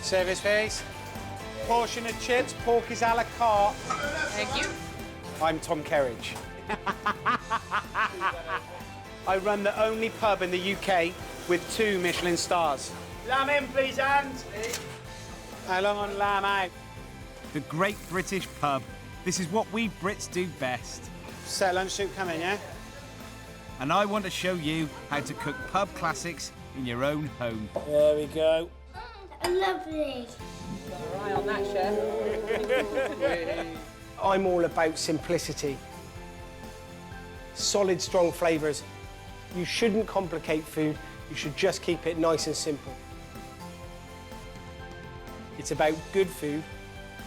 Service please. Portion of chips, pork is a la carte. Thank you. I'm Tom Kerridge. I run the only pub in the UK with 2 Michelin stars. Lamb in, please, Anne. How long on lamb out? The Great British Pub. This is what we Brits do best. Set lunch soup coming, yeah? And I want to show you how to cook pub classics in your own home. There we go. Lovely. Your eye on that, chef. I'm all about simplicity. Solid, strong flavours. You shouldn't complicate food. You should just keep it nice and simple. It's about good food,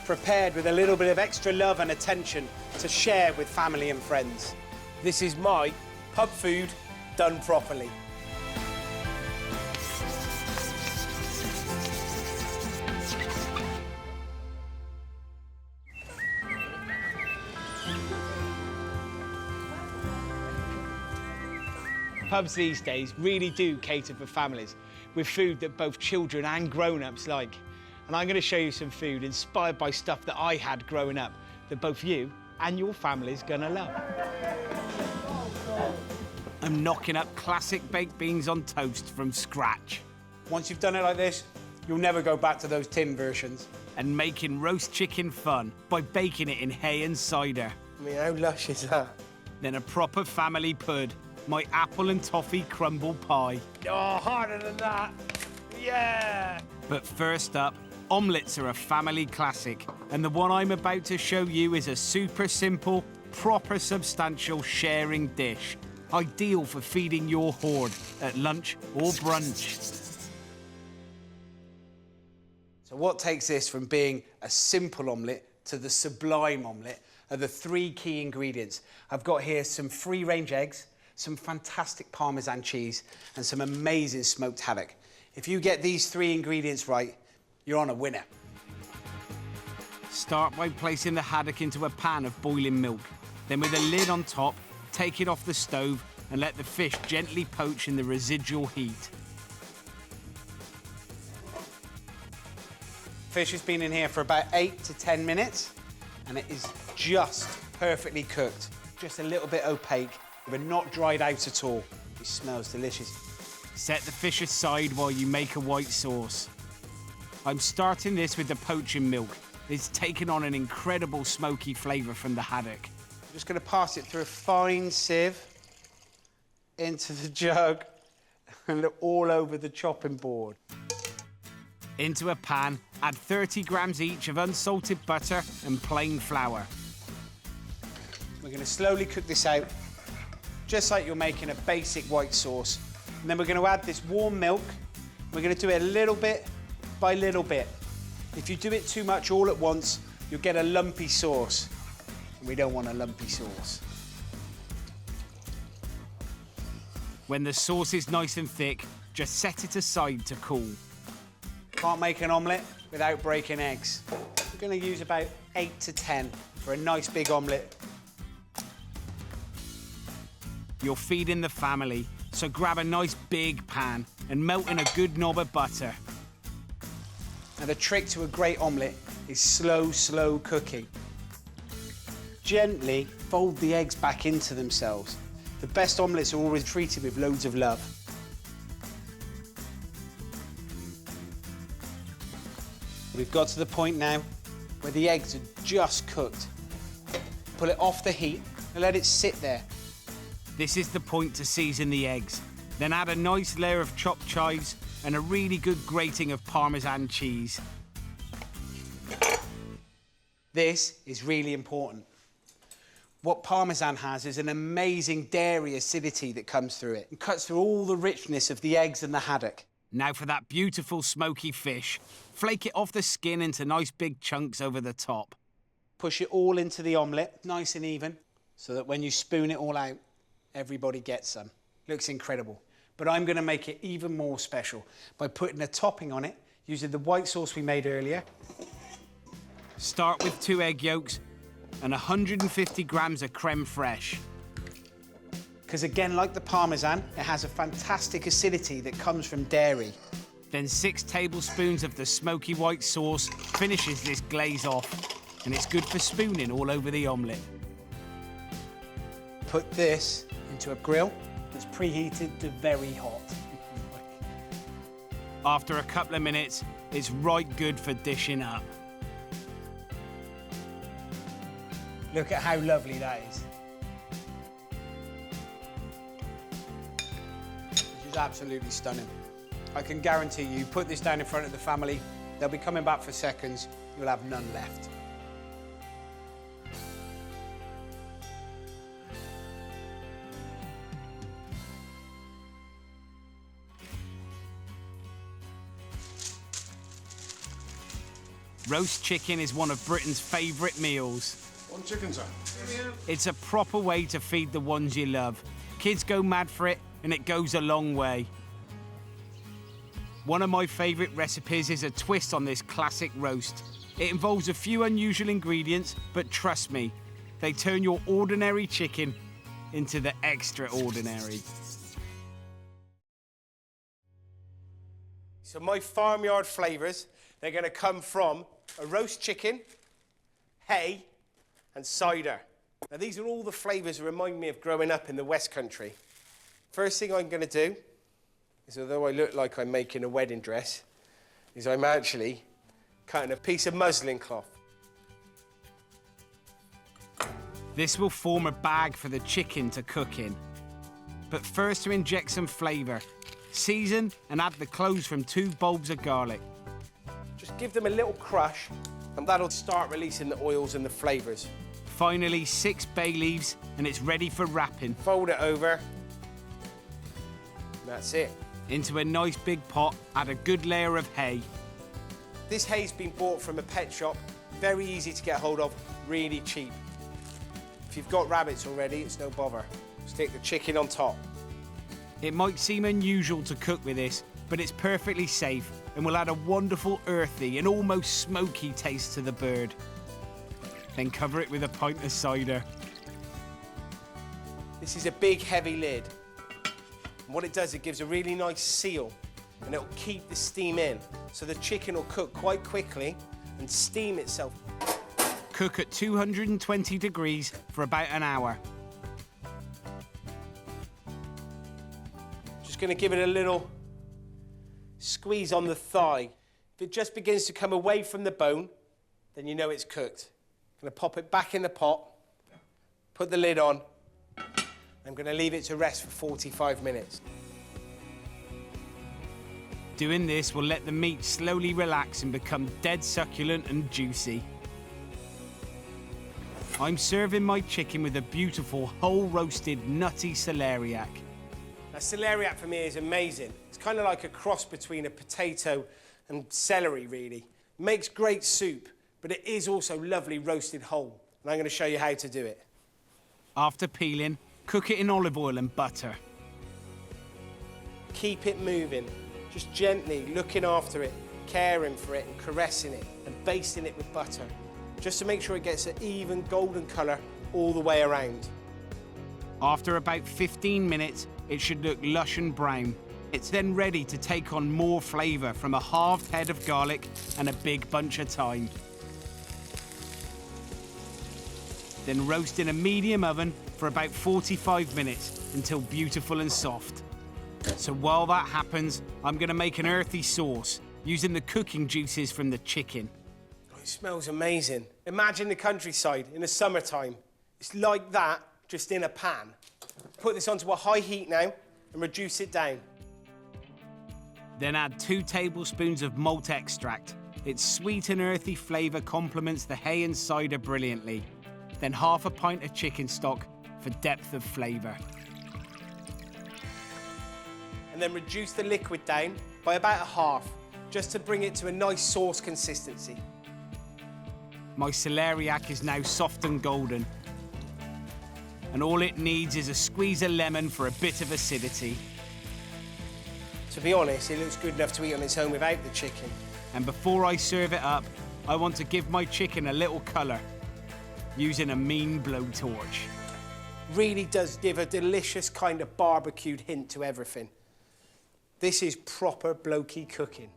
Prepared with a little bit of extra love and attention to share with family and friends. This is my pub food done properly. Pubs these days really do cater for families with food that both children and grown-ups like. And I'm going to show you some food inspired by stuff that I had growing up that both you and your family's going to love. I'm knocking up classic baked beans on toast from scratch. Once you've done it like this, you'll never go back to those tin versions. And making roast chicken fun by baking it in hay and cider. I mean, how lush is that? Then a proper family pud, my apple and toffee crumble pie. Oh, harder than that. Yeah! But first up, omelettes are a family classic, and the one I'm about to show you is a super simple, proper substantial sharing dish. Ideal for feeding your horde at lunch or brunch. So what takes this from being a simple omelette to the sublime omelette are the 3 key ingredients. I've got here some free-range eggs, some fantastic Parmesan cheese, and some amazing smoked haddock. If you get these 3 ingredients right, you're on a winner. Start by placing the haddock into a pan of boiling milk. Then with a lid on top, take it off the stove and let the fish gently poach in the residual heat. Fish has been in here for about 8 to 10 minutes, and it is just perfectly cooked. Just a little bit opaque, but not dried out at all. It smells delicious. Set the fish aside while you make a white sauce. I'm starting this with the poaching milk. It's taken on an incredible smoky flavour from the haddock. I'm just going to pass it through a fine sieve into the jug and all over the chopping board. Into a pan, add 30 grams each of unsalted butter and plain flour. We're going to slowly cook this out, just like you're making a basic white sauce. And then we're going to add this warm milk. We're going to do it little bit by little bit. If you do it too much all at once, you'll get a lumpy sauce. We don't want a lumpy sauce. When the sauce is nice and thick, just set it aside to cool. Can't make an omelette without breaking eggs. We're going to use about 8 to 10 for a nice big omelette. You're feeding the family, so grab a nice big pan and melt in a good knob of butter. Now, the trick to a great omelette is slow cooking. Gently fold the eggs back into themselves. The best omelettes are always treated with loads of love. We've got to the point now where the eggs are just cooked. Pull it off the heat and let it sit there. This is the point to season the eggs. Then add a nice layer of chopped chives and a really good grating of Parmesan cheese. This is really important. What Parmesan has is an amazing dairy acidity that comes through it and cuts through all the richness of the eggs and the haddock. Now for that beautiful smoky fish. Flake it off the skin into nice big chunks over the top. Push it all into the omelette, nice and even, so that when you spoon it all out, everybody gets some. Looks incredible. But I'm going to make it even more special by putting a topping on it using the white sauce we made earlier. Start with 2 egg yolks and 150 grams of creme fraiche. Because again, like the Parmesan, it has a fantastic acidity that comes from dairy. Then 6 tablespoons of the smoky white sauce finishes this glaze off, and it's good for spooning all over the omelette. Put this into a grill that's preheated to very hot. After a couple of minutes, it's right good for dishing up. Look at how lovely that is. This is absolutely stunning. I can guarantee you, put this down in front of the family, they'll be coming back for seconds, you'll have none left. Roast chicken is one of Britain's favourite meals. One chicken, sir. It's a proper way to feed the ones you love. Kids go mad for it, and it goes a long way. One of my favourite recipes is a twist on this classic roast. It involves a few unusual ingredients, but trust me, they turn your ordinary chicken into the extraordinary. So my farmyard flavours, they're going to come from a roast chicken, hay, and cider. Now these are all the flavours that remind me of growing up in the West Country. First thing I'm going to do is, although I look like I'm making a wedding dress, is I'm actually cutting a piece of muslin cloth. This will form a bag for the chicken to cook in. But first, to inject some flavour, season and add the cloves from 2 bulbs of garlic. Just give them a little crush, and that'll start releasing the oils and the flavours. Finally, 6 bay leaves, and it's ready for wrapping. Fold it over. That's it. Into a nice big pot, add a good layer of hay. This hay's been bought from a pet shop. Very easy to get hold of, really cheap. If you've got rabbits already, it's no bother. Stick the chicken on top. It might seem unusual to cook with this, but it's perfectly safe and will add a wonderful earthy and almost smoky taste to the bird. Then cover it with a pint of cider. This is a big, heavy lid. And what it does, it gives a really nice seal, and it'll keep the steam in. So the chicken will cook quite quickly and steam itself. Cook at 220 degrees for about an hour. Just going to give it a little squeeze on the thigh. If it just begins to come away from the bone, then you know it's cooked. I'm going to pop it back in the pot, put the lid on. I'm going to leave it to rest for 45 minutes. Doing this will let the meat slowly relax and become dead succulent and juicy. I'm serving my chicken with a beautiful whole roasted nutty celeriac. Now, celeriac for me is amazing. It's kind of like a cross between a potato and celery, really. Makes great soup, but it is also lovely roasted whole. And I'm going to show you how to do it. After peeling, cook it in olive oil and butter. Keep it moving, just gently looking after it, caring for it and caressing it and basting it with butter, just to make sure it gets an even golden colour all the way around. After about 15 minutes, it should look lush and brown. It's then ready to take on more flavour from a halved head of garlic and a big bunch of thyme. Then roast in a medium oven for about 45 minutes until beautiful and soft. So while that happens, I'm going to make an earthy sauce using the cooking juices from the chicken. Oh, it smells amazing. Imagine the countryside in the summertime. It's like that, just in a pan. Put this onto a high heat now and reduce it down. Then add 2 tablespoons of malt extract. Its sweet and earthy flavour complements the hay and cider brilliantly. Then half a pint of chicken stock for depth of flavour. And then reduce the liquid down by about a half, just to bring it to a nice sauce consistency. My celeriac is now soft and golden. And all it needs is a squeeze of lemon for a bit of acidity. To be honest, it looks good enough to eat on its own without the chicken. And before I serve it up, I want to give my chicken a little colour using a mean blowtorch. Really does give a delicious kind of barbecued hint to everything. This is proper blokey cooking.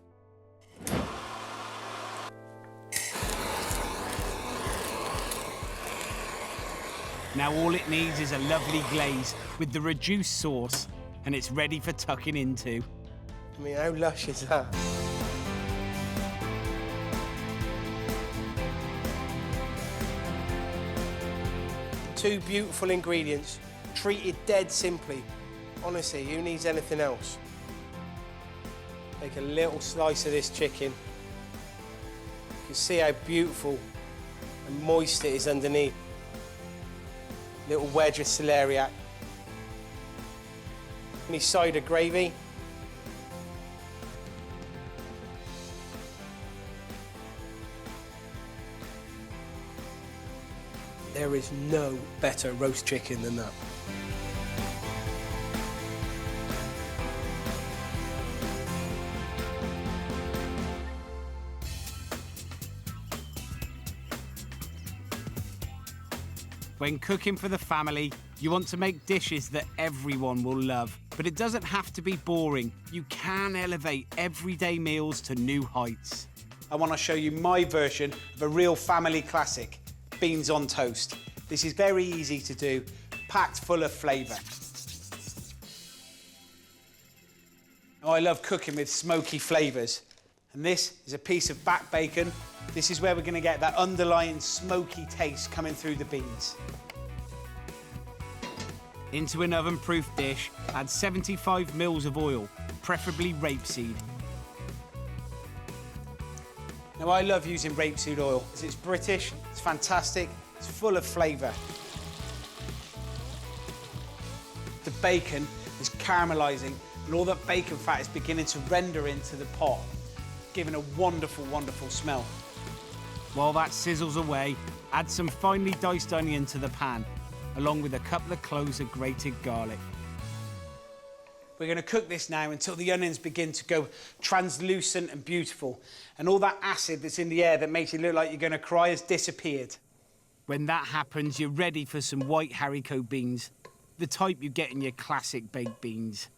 Now all it needs is a lovely glaze with the reduced sauce, and it's ready for tucking into. I mean, how lush is that? Two beautiful ingredients, treated dead simply. Honestly, who needs anything else? Take a little slice of this chicken. You can see how beautiful and moist it is underneath. Little wedge of celeriac. Any cider gravy. There is no better roast chicken than that. When cooking for the family, you want to make dishes that everyone will love. But it doesn't have to be boring. You can elevate everyday meals to new heights. I want to show you my version of a real family classic, beans on toast. This is very easy to do, packed full of flavour. Oh, I love cooking with smoky flavours. And this is a piece of back bacon. This is where we're going to get that underlying smoky taste coming through the beans. Into an oven-proof dish, add 75 mils of oil, preferably rapeseed. Now, I love using rapeseed oil because it's British, it's fantastic, it's full of flavour. The bacon is caramelising and all that bacon fat is beginning to render into the pot, giving a wonderful, wonderful smell. While that sizzles away, add some finely diced onion to the pan, along with a couple of cloves of grated garlic. We're going to cook this now until the onions begin to go translucent and beautiful, and all that acid that's in the air that makes you look like you're going to cry has disappeared. When that happens, you're ready for some white haricot beans, the type you get in your classic baked beans.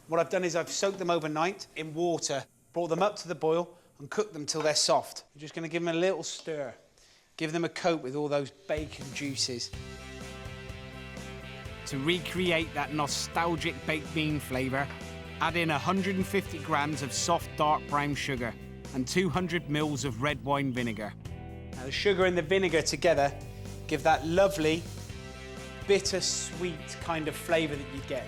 What I've done is I've soaked them overnight in water, brought them up to the boil and cooked them till they're soft. I'm just going to give them a little stir, give them a coat with all those bacon juices. To recreate that nostalgic baked bean flavour, add in 150 grams of soft dark brown sugar and 200 mils of red wine vinegar. Now the sugar and the vinegar together give that lovely, bitter-sweet kind of flavour that you get.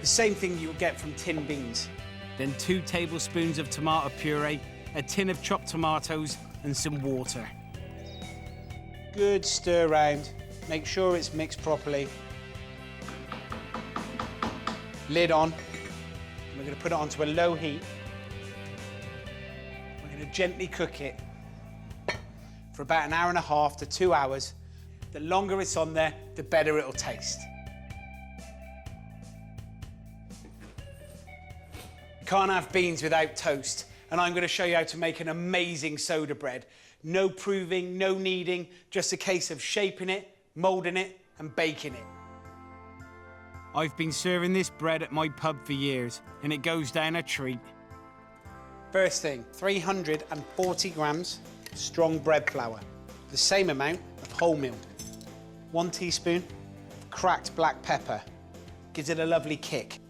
The same thing you'll get from tin beans. Then 2 tablespoons of tomato puree, a tin of chopped tomatoes and some water. Good stir round, make sure it's mixed properly. Lid on. We're going to put it onto a low heat. We're going to gently cook it for about an hour and a half to 2 hours. The longer it's on there, the better it'll taste. You can't have beans without toast, and I'm going to show you how to make an amazing soda bread. No proving, no kneading, just a case of shaping it, moulding it, and baking it. I've been serving this bread at my pub for years, and it goes down a treat. First thing, 340 grams strong bread flour, the same amount of wholemeal, 1 teaspoon of cracked black pepper, gives it a lovely kick,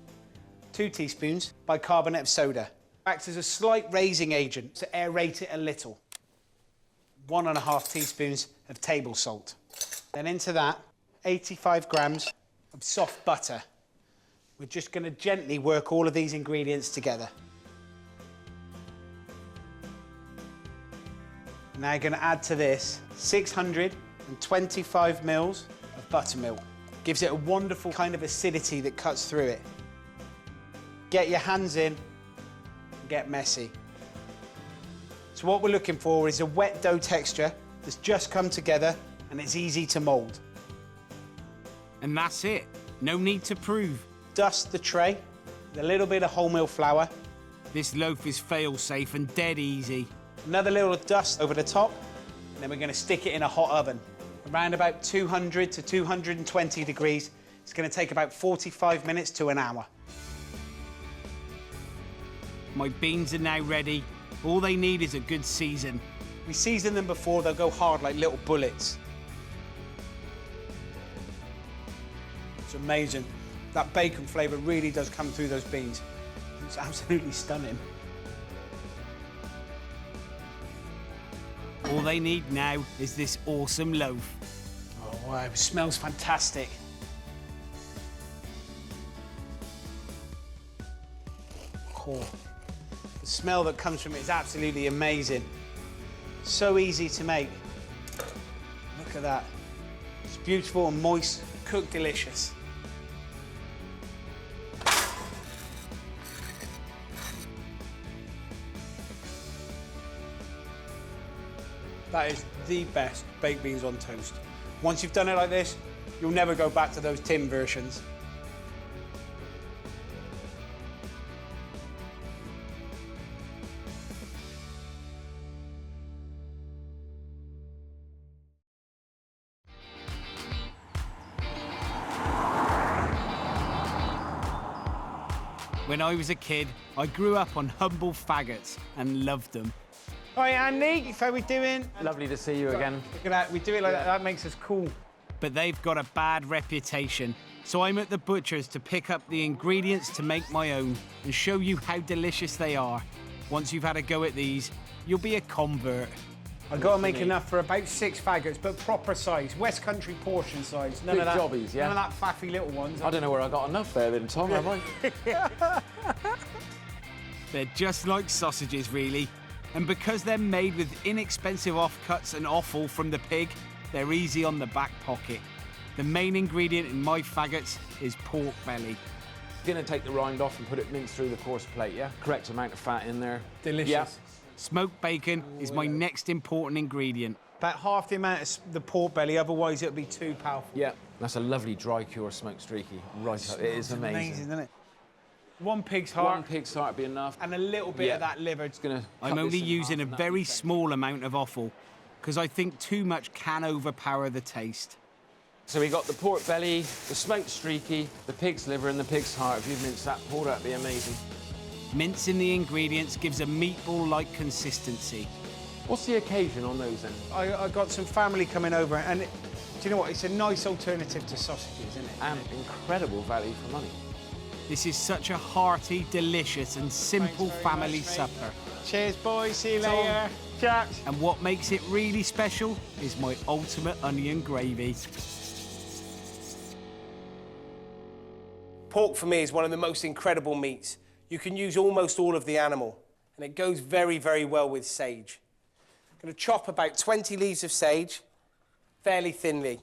2 teaspoons bicarbonate of soda, acts as a slight raising agent to aerate it a little, 1.5 teaspoons of table salt. Then into that, 85 grams of soft butter. We're just going to gently work all of these ingredients together. Now you're going to add to this 625 mils of buttermilk. Gives it a wonderful kind of acidity that cuts through it. Get your hands in and get messy. So what we're looking for is a wet dough texture that's just come together and it's easy to mould. And that's it. No need to prove. Dust the tray with a little bit of wholemeal flour. This loaf is fail-safe and dead easy. Another little dust over the top, and then we're going to stick it in a hot oven. Around about 200 to 220 degrees. It's going to take about 45 minutes to an hour. My beans are now ready. All they need is a good season. We season them before, they'll go hard like little bullets. It's amazing. That bacon flavour really does come through those beans. It's absolutely stunning. All they need now is this awesome loaf. Oh, wow, it smells fantastic. Oh, the smell that comes from it is absolutely amazing. So easy to make. Look at that. It's beautiful and moist, cooked delicious. That is the best baked beans on toast. Once you've done it like this, you'll never go back to those tin versions. When I was a kid, I grew up on humble faggots and loved them. Hi, Andy. How we doing? Lovely to see you again. Look at that. We do it like that. That makes us cool. But they've got a bad reputation. So I'm at the butcher's to pick up the ingredients to make my own and show you how delicious they are. Once you've had a go at these, you'll be a convert. I've got to make enough for about 6 faggots, but proper size, West Country portion size. None Big of that, jobbies, yeah? None of that faffy little ones. I don't know where I got enough there then, Tom, have I? They're just like sausages, really. And because they're made with inexpensive offcuts and offal from the pig, they're easy on the back pocket. The main ingredient in my faggots is pork belly. Gonna take the rind off and put it minced through the coarse plate, yeah? Correct amount of fat in there. Delicious. Yeah. Smoked bacon is my next important ingredient. About half the amount of the pork belly, otherwise it'll be too powerful. Yeah, that's a lovely dry cure smoked streaky. Right up. It is amazing. Isn't it? 1 pig's heart. 1 pig's heart would be enough. And a little bit of that liver. It's gonna I'm only using a very small amount of offal because I think too much can overpower the taste. So we got the pork belly, the smoked streaky, the pig's liver and the pig's heart. If you've minced that pork, that'd be amazing. Mincing the ingredients gives a meatball-like consistency. What's the occasion on those then? I got some family coming over, and do you know what? It's a nice alternative to sausages, isn't it? And incredible value for money. This is such a hearty, delicious and simple Thanks very family much, mate. supper. Cheers, boys. See you Tom. later. Chaps. And what makes it really special is my ultimate onion gravy. Pork for me is one of the most incredible meats. You can use almost all of the animal, and it goes very, very well with sage. I'm going to chop about 20 leaves of sage, fairly thinly.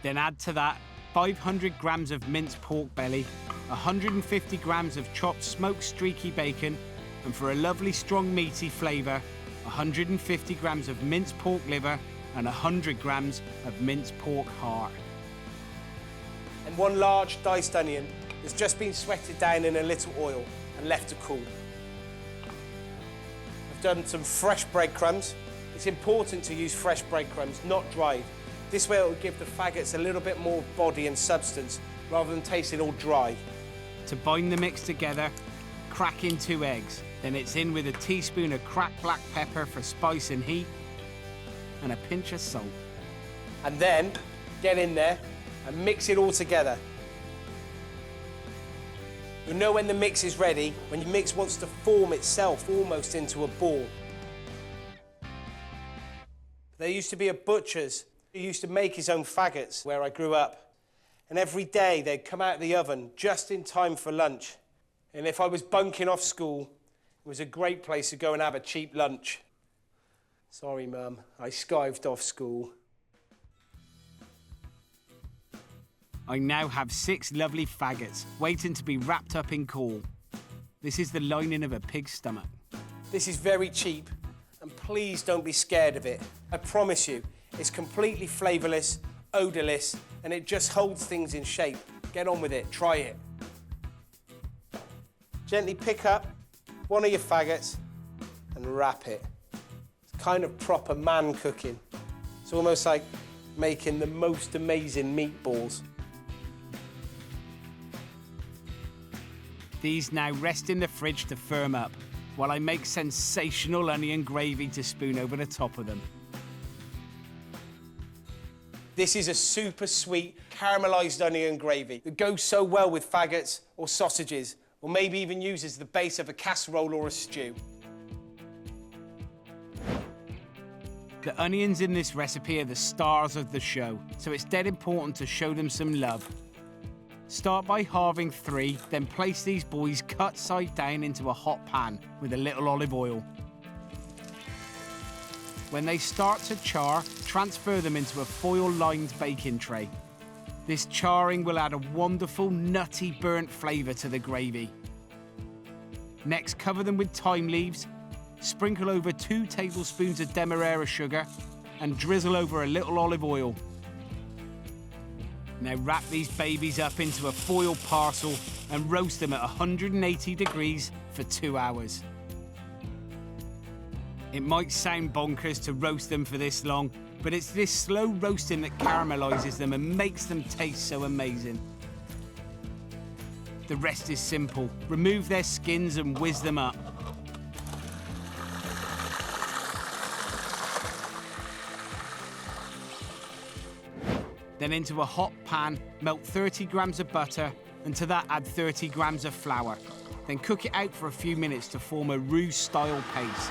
Then add to that 500 grams of minced pork belly, 150 grams of chopped smoked streaky bacon, and for a lovely strong meaty flavour, 150 grams of minced pork liver and 100 grams of minced pork heart. And 1 large diced onion that's just been sweated down in a little oil and left to cool. I've done some fresh breadcrumbs. It's important to use fresh breadcrumbs, not dried. This way it will give the faggots a little bit more body and substance rather than tasting all dry. To bind the mix together, crack in 2 eggs. Then it's in with a teaspoon of cracked black pepper for spice and heat and a pinch of salt. And then get in there and mix it all together. You'll know when the mix is ready, when your mix wants to form itself almost into a ball. There used to be a butcher's who used to make his own faggots where I grew up. And every day they'd come out of the oven just in time for lunch. And if I was bunking off school, it was a great place to go and have a cheap lunch. Sorry, Mum, I skived off school. I now have 6 lovely faggots waiting to be wrapped up in caul. This is the lining of a pig's stomach. This is very cheap, and please don't be scared of it. I promise you, it's completely flavourless, odourless, and it just holds things in shape. Get on with it, try it. Gently pick up 1 of your faggots and wrap it. It's kind of proper man cooking. It's almost like making the most amazing meatballs. These now rest in the fridge to firm up, while I make sensational onion gravy to spoon over the top of them. This is a super sweet caramelised onion gravy that goes so well with faggots or sausages, or maybe even used as the base of a casserole or a stew. The onions in this recipe are the stars of the show, so it's dead important to show them some love. Start by halving 3, then place these boys cut side down into a hot pan with a little olive oil. When they start to char, transfer them into a foil-lined baking tray. This charring will add a wonderful, nutty, burnt flavour to the gravy. Next, cover them with thyme leaves, sprinkle over 2 tablespoons of demerara sugar, and drizzle over a little olive oil. Now wrap these babies up into a foil parcel and roast them at 180 degrees for 2 hours. It might sound bonkers to roast them for this long, but it's this slow roasting that caramelises them and makes them taste so amazing. The rest is simple. Remove their skins and whiz them up. Then into a hot pan, melt 30 grams of butter, and to that add 30 grams of flour. Then cook it out for a few minutes to form a roux-style paste.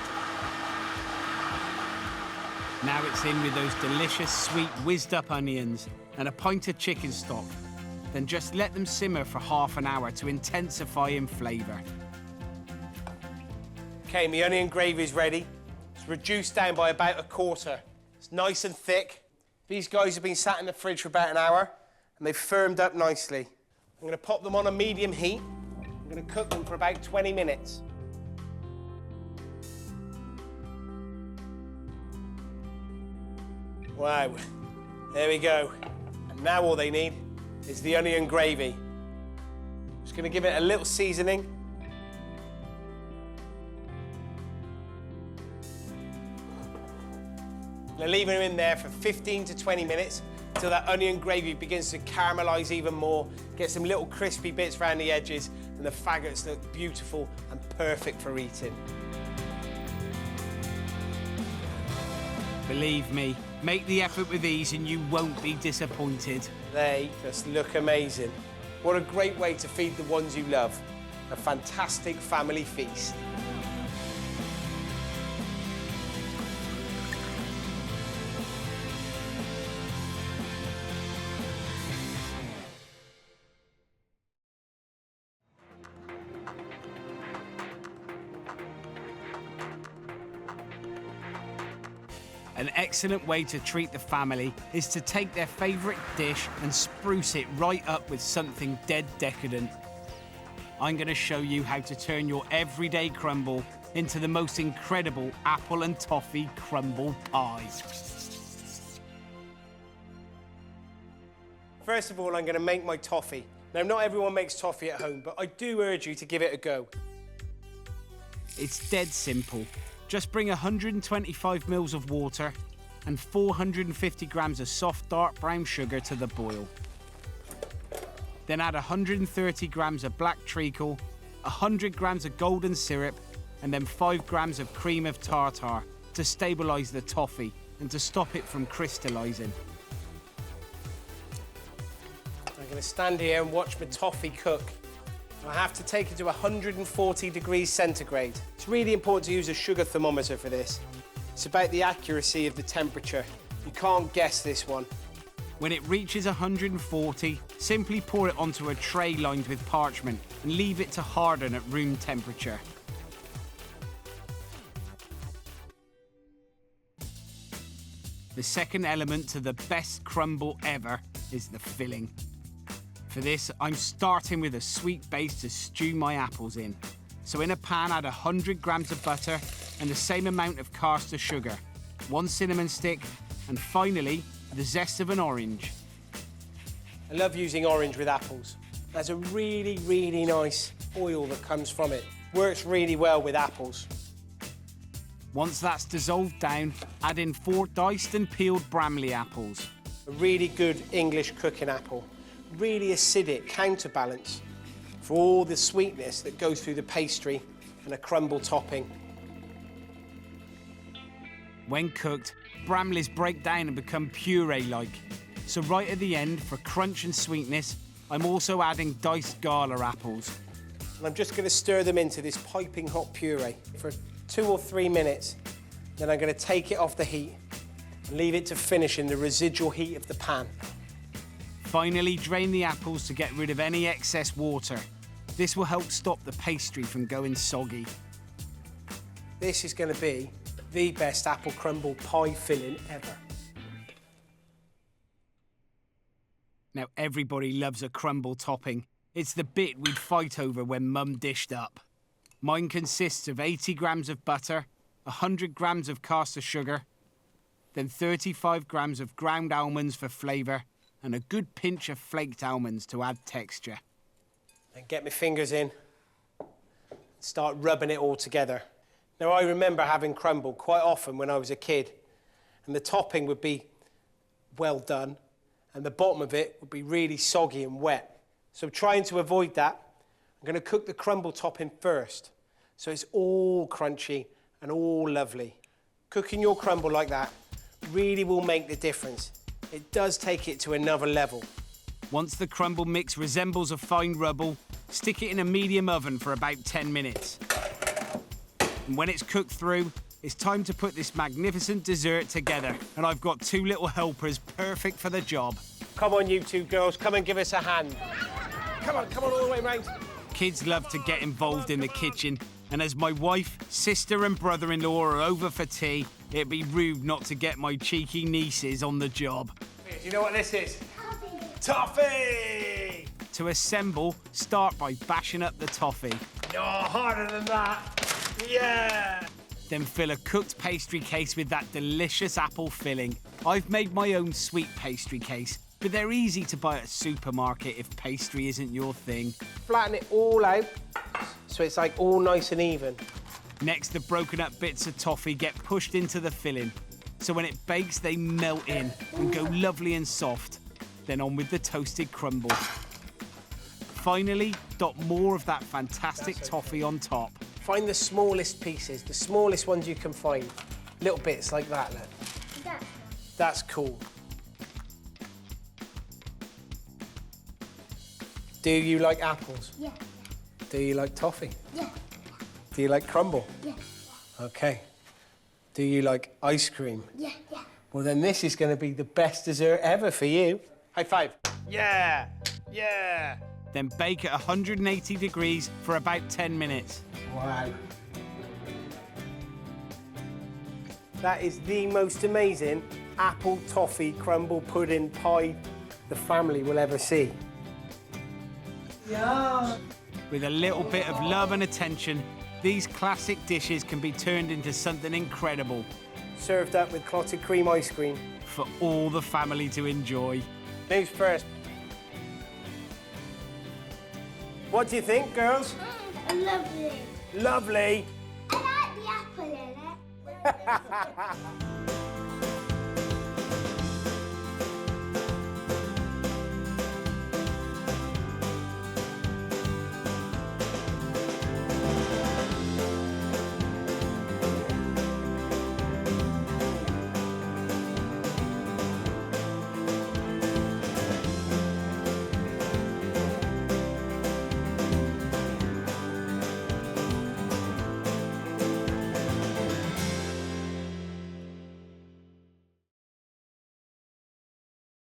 Now it's in with those delicious, sweet, whizzed-up onions and a pint of chicken stock. Then just let them simmer for half an hour to intensify in flavour. Okay, my onion gravy is ready. It's reduced down by about 1/4. It's nice and thick. These guys have been sat in the fridge for about an hour and they've firmed up nicely. I'm going to pop them on a medium heat. I'm going to cook them for about 20 minutes. Wow, there we go. And now all they need is the onion gravy. Just going to give it a little seasoning. Now leaving them in there for 15 to 20 minutes until that onion gravy begins to caramelise even more, get some little crispy bits around the edges, and the faggots look beautiful and perfect for eating. Believe me, make the effort with these and you won't be disappointed. They just look amazing. What a great way to feed the ones you love. A fantastic family feast. An excellent way to treat the family is to take their favourite dish and spruce it right up with something dead decadent. I'm going to show you how to turn your everyday crumble into the most incredible apple and toffee crumble pie. First of all, I'm going to make my toffee. Now, not everyone makes toffee at home, but I do urge you to give it a go. It's dead simple. Just bring 125 mils of water and 450 grams of soft dark brown sugar to the boil. Then add 130 grams of black treacle, 100 grams of golden syrup, and then 5 grams of cream of tartar to stabilise the toffee and to stop it from crystallising. I'm going to stand here and watch my toffee cook. I have to take it to 140 degrees centigrade. It's really important to use a sugar thermometer for this. It's about the accuracy of the temperature. You can't guess this one. When it reaches 140, simply pour it onto a tray lined with parchment and leave it to harden at room temperature. The second element to the best crumble ever is the filling. For this, I'm starting with a sweet base to stew my apples in. So in a pan, add 100 grams of butter and the same amount of caster sugar, 1 cinnamon stick, and finally, the zest of an orange. I love using orange with apples. There's a really, really nice oil that comes from it. Works really well with apples. Once that's dissolved down, add in 4 diced and peeled Bramley apples. A really good English cooking apple. Really acidic, counterbalance. for all the sweetness that goes through the pastry and a crumble topping. When cooked, brambles break down and become puree-like. So right at the end, for crunch and sweetness, I'm also adding diced gala apples. And I'm just going to stir them into this piping hot puree for 2 or 3 minutes. Then I'm going to take it off the heat and leave it to finish in the residual heat of the pan. Finally, drain the apples to get rid of any excess water. This will help stop the pastry from going soggy. This is going to be the best apple crumble pie filling ever. Now, everybody loves a crumble topping. It's the bit we'd fight over when Mum dished up. Mine consists of 80 grams of butter, 100 grams of caster sugar, then 35 grams of ground almonds for flavour, and a good pinch of flaked almonds to add texture. And get my fingers in, start rubbing it all together. Now, I remember having crumble quite often when I was a kid, and the topping would be well done, and the bottom of it would be really soggy and wet. So trying to avoid that, I'm going to cook the crumble topping first, so it's all crunchy and all lovely. Cooking your crumble like that really will make the difference. It does take it to another level. Once the crumble mix resembles a fine rubble, stick it in a medium oven for about 10 minutes. And when it's cooked through, it's time to put this magnificent dessert together. And I've got 2 little helpers perfect for the job. Come on, you 2 girls, come and give us a hand. Come on all the way round. Kids love to get involved in the kitchen, and as my wife, sister and brother-in-law are over for tea, it'd be rude not to get my cheeky nieces on the job. Do you know what this is? Toffee! To assemble, start by bashing up the toffee. No, harder than that. Yeah! Then fill a cooked pastry case with that delicious apple filling. I've made my own sweet pastry case, but they're easy to buy at a supermarket if pastry isn't your thing. Flatten it all out so it's like all nice and even. Next, the broken up bits of toffee get pushed into the filling. So when it bakes, they melt in and go lovely and soft. Then on with the toasted crumble. Finally, dot more of that fantastic toffee on top. Find the smallest pieces, the smallest ones you can find. Little bits like that, look. That's cool. Do you like apples? Yeah. Do you like toffee? Yeah. Do you like crumble? Yeah. Okay. Do you like ice cream? Yeah. Yeah. Well, then this is going to be the best dessert ever for you. High five. Yeah. Yeah. Then bake at 180 degrees for about 10 minutes. Wow. That is the most amazing apple toffee crumble pudding pie the family will ever see. Yum. With a little bit of love and attention, these classic dishes can be turned into something incredible Served up with clotted cream ice cream. for all the family to enjoy. Who's first? What do you think, girls? Lovely. Lovely. I like the apple in it.